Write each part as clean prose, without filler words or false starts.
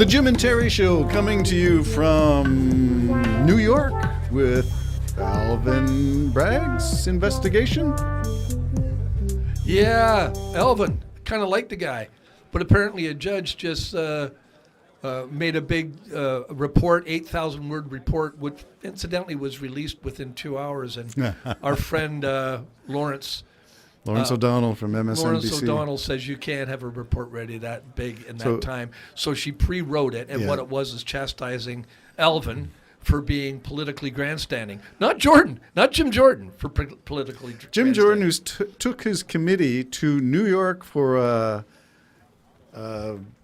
The Jim and Terry Show coming to you from New York with Alvin Bragg's investigation. Yeah, Alvin. Kind of liked the guy. But apparently a judge just made a big report, 8,000-word report, which incidentally was released within 2 hours. And our friend Lawrence O'Donnell from MSNBC. Lawrence O'Donnell says you can't have a report ready that big in that time. So she pre-wrote it, and what it was is chastising Alvin for being politically grandstanding. Not Jim Jordan for politically grandstanding. Jim Jordan, who took his committee to New York for a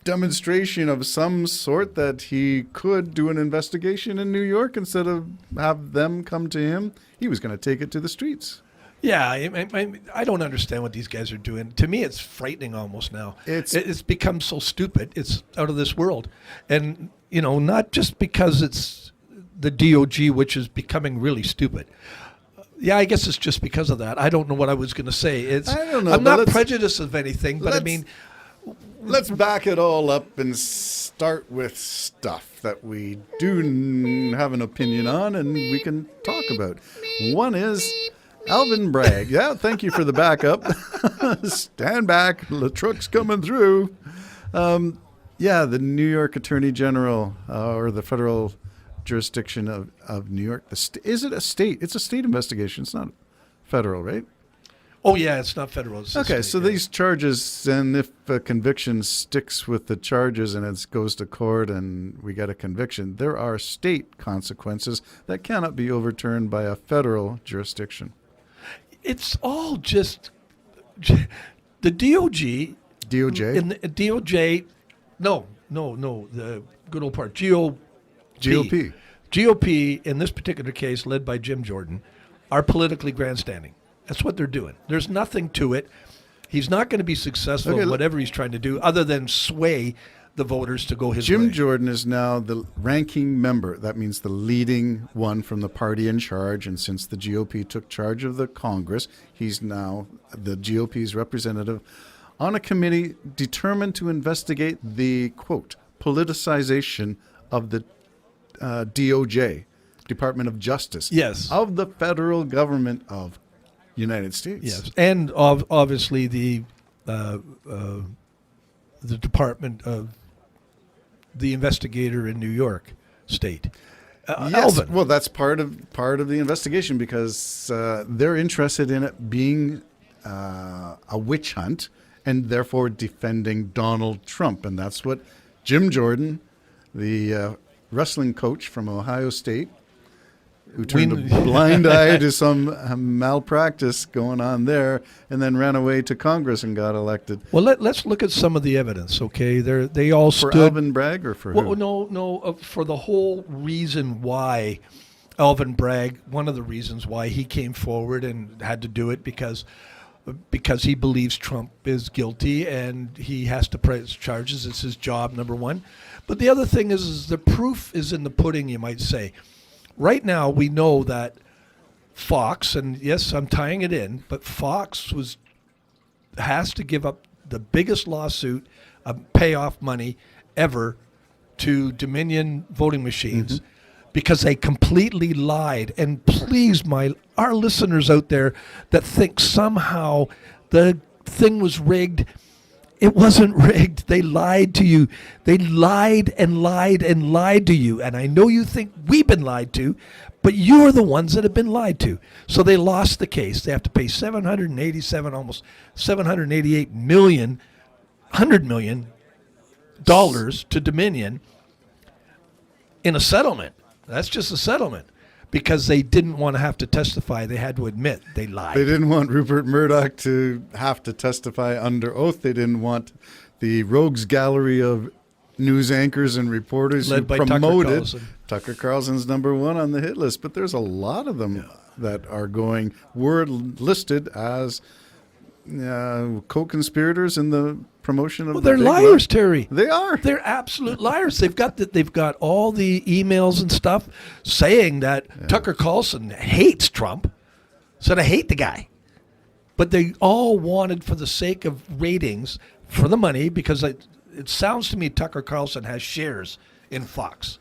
demonstration of some sort that he could do an investigation in New York instead of have them come to him. He was going to take it to the streets. Yeah, I don't understand what these guys are doing. To me, it's frightening almost now. It's become so stupid. It's out of this world. And, not just because it's the DOJ, which is becoming really stupid. Yeah, I guess it's just because of that. I don't know what I was going to say. I don't know. I'm not prejudiced of anything, but I mean... Let's back it all up and start with stuff that we do have an opinion on and we can talk about. One is... Alvin Bragg. Yeah, thank you for the backup. Stand back. The truck's coming through. The New York Attorney General or the federal jurisdiction of New York. Is it a state? It's a state investigation. It's not federal, right? Oh, yeah, it's not federal. It's okay, state, so these charges, and if a conviction sticks with the charges and it goes to court and we get a conviction, there are state consequences that cannot be overturned by a federal jurisdiction. It's all just the DOJ. DOJ? And the DOJ, no, the good old part, GOP. GOP, in this particular case, led by Jim Jordan, are politically grandstanding. That's what they're doing. There's nothing to it. He's not going to be successful in whatever he's trying to do other than sway the voters to go his way. Jim Jordan is now the ranking member. That means the leading one from the party in charge. And since the GOP took charge of the Congress, he's now the GOP's representative on a committee determined to investigate the, quote, politicization of the DOJ, Department of Justice, of the federal government of United States. Yes, and obviously the Department of the investigator in New York State. Yes, Alvin. well, that's part of the investigation because they're interested in it being a witch hunt and therefore defending Donald Trump, and that's what Jim Jordan, the wrestling coach from Ohio State, who turned a blind eye to some malpractice going on there and then ran away to Congress and got elected. Well, let's look at some of the evidence, okay? They all for stood... Alvin Bragg or for who? No, for the whole reason why Alvin Bragg, one of the reasons why he came forward and had to do it because he believes Trump is guilty and he has to press charges. It's his job, number one. But the other thing is the proof is in the pudding, you might say. Right now, we know that Fox, and yes, I'm tying it in, but Fox has to give up the biggest lawsuit of payoff money ever to Dominion voting machines because they completely lied. And please, our listeners out there that think somehow the thing was rigged, it wasn't rigged. They lied to you. They lied and lied and lied to you. And I know you think we've been lied to, but you're the ones that have been lied to. So they lost the case. They have to pay almost $788 million, $100 million to Dominion in a settlement. That's just a settlement. Because they didn't want to have to testify. They had to admit they lied. They didn't want Rupert Murdoch to have to testify under oath. They didn't want the rogues gallery of news anchors and reporters led who by promoted. Tucker Carlson's number one on the hit list, but there's a lot of them that were listed as co-conspirators in the promotion of the they're liars, Terry. They are. They're absolute liars. They've got all the emails and stuff saying that Tucker Carlson hates Trump. Said I hate the guy. But they all wanted, for the sake of ratings, for the money, because it sounds to me Tucker Carlson has shares in Fox.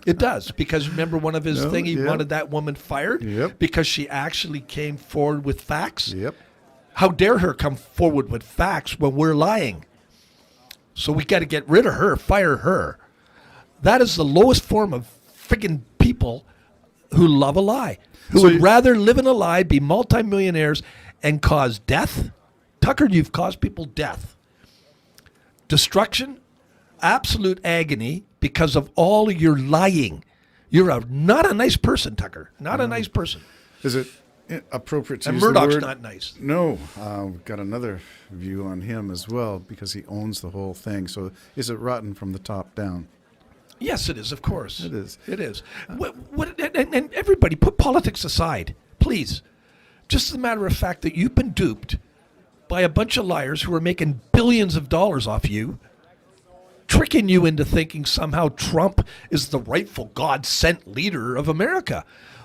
It does, because remember one of his No, thing, he yeah. wanted that woman fired Yep. because she actually came forward with facts. Yep. How dare her come forward with facts when we're lying? So we got to get rid of her, fire her. That is the lowest form of friggin' people who love a lie, who So would you- rather live in a lie, be multimillionaires, and cause death. Tucker, you've caused people death, destruction, absolute agony because of all of your lying. You're not a nice person, Tucker. Not a nice person. Is it appropriate to And use the Murdoch's word? not nice. No, we've got another view on him as well because he owns the whole thing. So is it rotten from the top down? Yes, it is, of course. It is. It is. And everybody, put politics aside, please. Just as a matter of fact that you've been duped by a bunch of liars who are making billions of dollars off you, tricking you into thinking somehow Trump is the rightful God-sent leader of America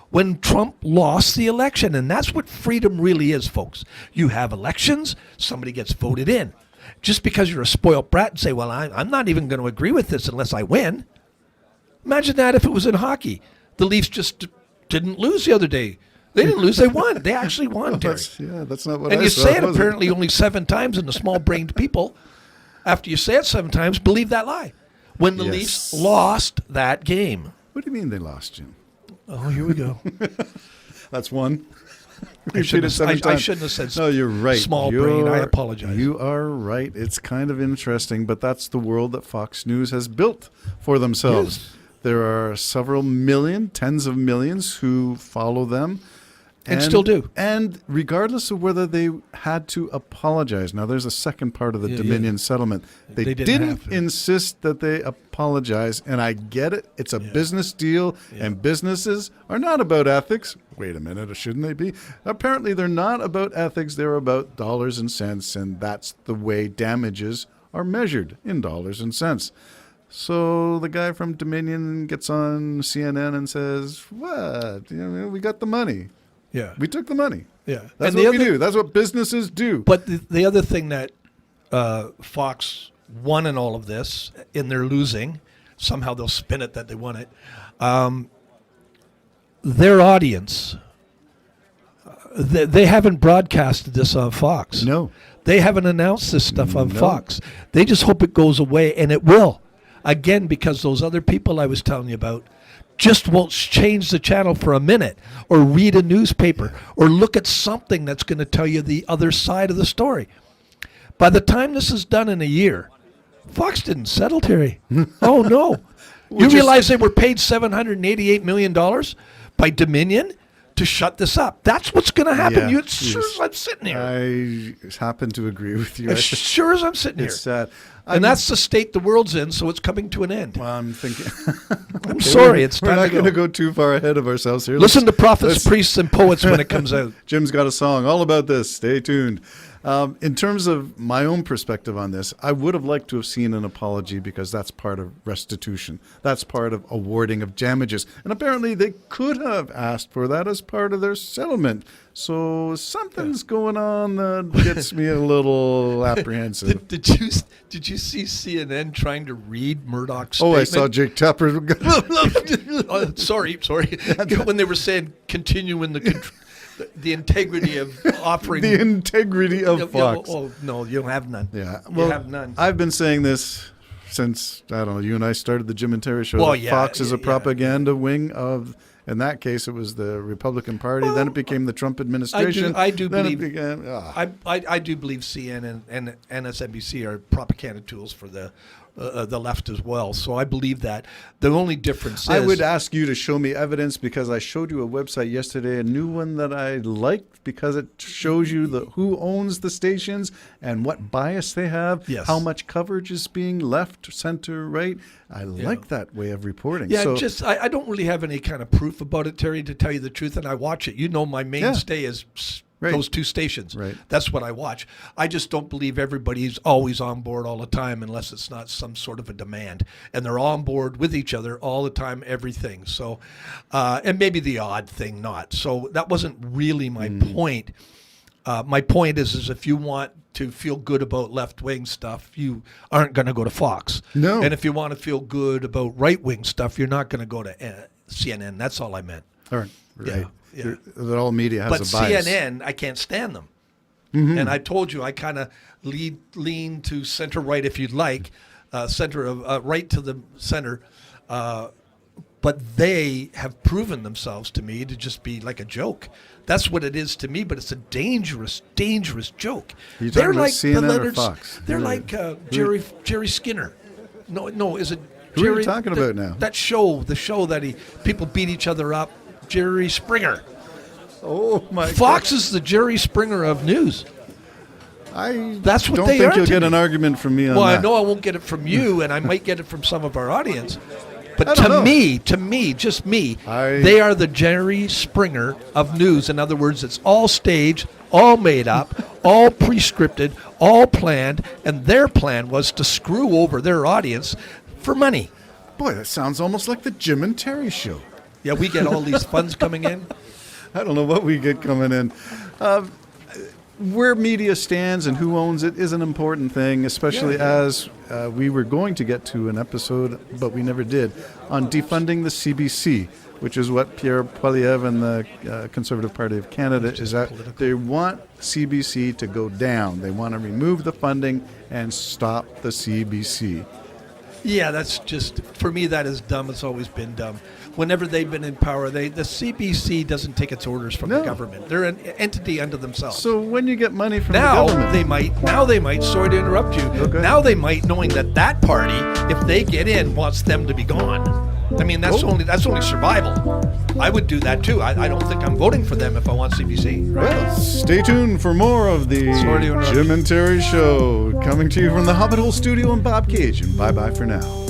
when Trump lost the election. And that's what freedom really is, folks. You have elections, somebody gets voted in. Just because you're a spoiled brat and say, well, I'm not even going to agree with this unless I win. Imagine that if it was in hockey. The Leafs just didn't lose the other day. They didn't lose, they won. They actually won, Terry. That's not what And I you saw, say it was apparently only 7 times, and the small-brained people, after you say it 7 times, believe that lie. When the Yes. Leafs lost that game. What do you mean they lost, Jim? Oh, here we go. That's one. I shouldn't have said No, you're right. small brain. I apologize. You are right. It's kind of interesting, but that's the world that Fox News has built for themselves. Yes. There are several million, tens of millions who follow them. And still do. And regardless of whether they had to apologize. Now, there's a second part of the Yeah, Dominion settlement. They They didn't didn't have to. insist that they apologize, and I get it. It's a business deal, and businesses are not about ethics. Wait a minute, shouldn't they be? Apparently, they're not about ethics. They're about dollars and cents, and that's the way damages are measured, in dollars and cents. So the guy from Dominion gets on CNN and says, what? We got the money. Yeah. We took the money. Yeah. That's And the what we other- do. That's what businesses do. But the other thing that Fox won in all of this, in their losing, somehow they'll spin it that they won it, their audience, they haven't broadcasted this on Fox. No. They haven't announced this stuff on No. Fox. They just hope it goes away, and it will. Again, because those other people I was telling you about just won't change the channel for a minute or read a newspaper or look at something that's going to tell you the other side of the story. By the time this is done in a year, Fox didn't settle, Terry. Oh, no. You is- realize they were paid $788 million by Dominion to shut this up. That's what's going to happen. Yeah, You, as sure yes. as I'm sitting here. I happen to agree with you. As sure as I'm sitting here. It's sad. And that's the state the world's in, so it's coming to an end. Well, I'm thinking. I'm sorry, it's We're time not to going to go. go too far ahead of ourselves here. Listen to Let's- prophets, let's- priests, and poets when it comes out. Jim's got a song all about this. Stay tuned. In terms of my own perspective on this, I would have liked to have seen an apology because that's part of restitution. That's part of awarding of damages. And apparently they could have asked for that as part of their settlement. So something's going on that gets me a little apprehensive. Did you see CNN trying to read Murdoch's Oh, statement? I saw Jake Tapper. Sorry. When they were saying continuing the integrity of offering The integrity of Fox. Oh no, you don't have none. Yeah. You have none. I've been saying this since, I don't know, you and I started the Jim and Terry show. Well, that yeah, Fox is a yeah. propaganda wing of, in that case, it was the Republican Party. Then it became the Trump administration. I do then believe- It began, I do believe CNN and MSNBC are propaganda tools for the left as well. So I believe that. The only difference is I would ask you to show me evidence because I showed you a website yesterday, a new one that I liked because it shows you who owns the stations and what bias they have, Yes. how much coverage is being left, center, right. I like that way of reporting. Yeah, So, I don't really have any kind of proof about it, Terry, to tell you the truth, and I watch it. You know, my mainstay is Right. those two stations. Right. That's what I watch. I just don't believe everybody's always on board all the time unless it's not some sort of a demand. And they're on board with each other all the time, everything. So, and maybe the odd thing not. So that wasn't really my point. My point is if you want to feel good about left-wing stuff, you aren't going to go to Fox. No. And if you want to feel good about right-wing stuff, you're not going to go to CNN. That's all I meant. All right. Right. Yeah. That all media has But a bias. CNN, I can't stand them. And I told you I kind of lean to center right, if you'd like, center of right to the center. But they have proven themselves to me to just be like a joke. That's what it is to me. But it's a dangerous, dangerous joke. Are you talking about like CNN or Leonard's- Fox? They're like Jerry Skinner. No, is it? Who are you Jerry, talking about now? That show, the show that people beat each other up. Jerry Springer. Oh my! Fox is the Jerry Springer of news. That's what don't they think are you'll to get me. an argument from me on Well, that. I know I won't get it from you, and I might get it from some of our audience. I But don't know. to me, just me, I- they are the Jerry Springer of news. In other words, it's all staged, all made up, all pre-scripted, all planned, and their plan was to screw over their audience for money. Boy, that sounds almost like the Jim and Terry show. Yeah, we get all these funds coming in. I don't know what we get coming in. Where media stands and who owns it is an important thing, especially as we were going to get to an episode, but we never did, on defunding the CBC, which is what Pierre Poilievre and the Conservative Party of Canada is at. They want CBC to go down. They want to remove the funding and stop the CBC. Yeah, that's just, for me, that is dumb. It's always been dumb. Whenever they've been in power, the CBC doesn't take its orders from the No. government. They're an entity unto themselves. So when you get money from Now the government, they might, sorry to interrupt you, Okay. now they might, knowing that party, if they get in, wants them to be gone. I mean, that's only survival. I would do that too. I don't think I'm voting for them if I want CBC. Right? well, stay tuned for more of the Sorry to interrupt. Jim and Terry Show, coming to you from the Hobbit Hole Studio in Bob Cajun. Bye-bye for now.